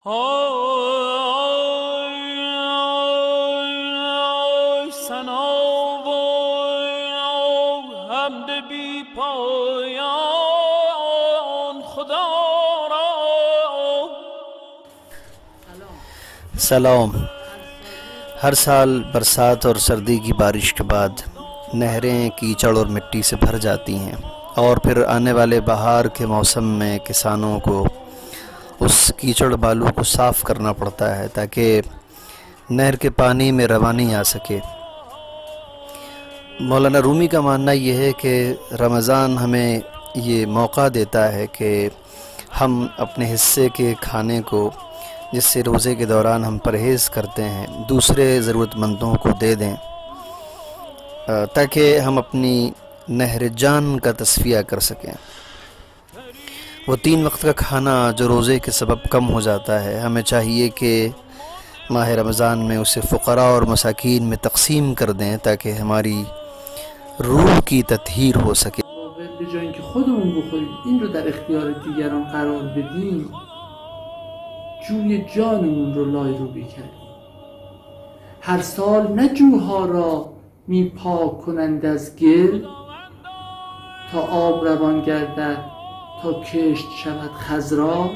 های سنا و حمد بی پایان خدا را. سلام. हर साल बरसात और सर्दी की बारिश के बाद नहरें कीचड़ और मिट्टी से भर जाती हैं और फिर आने वाले बहार के मौसम में किसानों को उस कीचड़ बालू को साफ़ करना पड़ता है ताकि नहर के पानी में रवानी आ सके। मौलाना रूमी का मानना यह है कि रमज़ान हमें ये मौका देता है कि हम अपने हिस्से के खाने को, जिससे रोज़े के दौरान हम परहेज़ करते हैं, दूसरे ज़रूरतमंदों को दे दें ताकि हम अपनी नहर जान का तस्फिया कर सकें। वो 3 वक्त का खाना जो रोज़े के सबब कम हो जाता है, हमें चाहिए कि माह रमज़ान में उसे फ़ुक़रा और मसाकीन में तक़सीम कर दें ताकि हमारी रूह की तत्हीर हो सके। به جای اینکه خودمون بخوریم این رو در اختیار دیگران قرار بدیم، جوی جانمون رو لایروبی کردیم. هر سال نه جوها را می پاک کنند از گل تا آب روان گردد، تا کشت شود خضرا،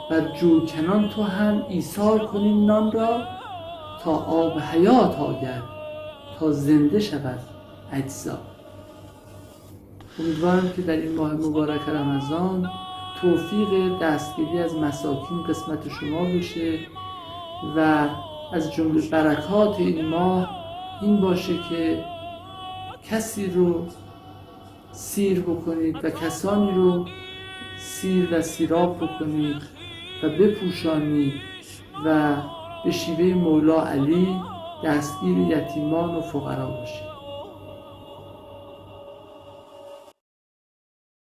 بر جو کنان تو هم ایثار کنیم نان را تا آب حیات آید، تا زنده شود اجزا. امیدوارم که در این ماه مبارک رمضان توفیق دستگیری از مساکین قسمت شما بشه و از جمله برکات این ماه این باشه که کسی رو سیر بکنید و کسانی رو سیر و سیراب بکنید و بپوشانید و به شیوه مولا علی دستگیر یتیمان و فقرا باشید.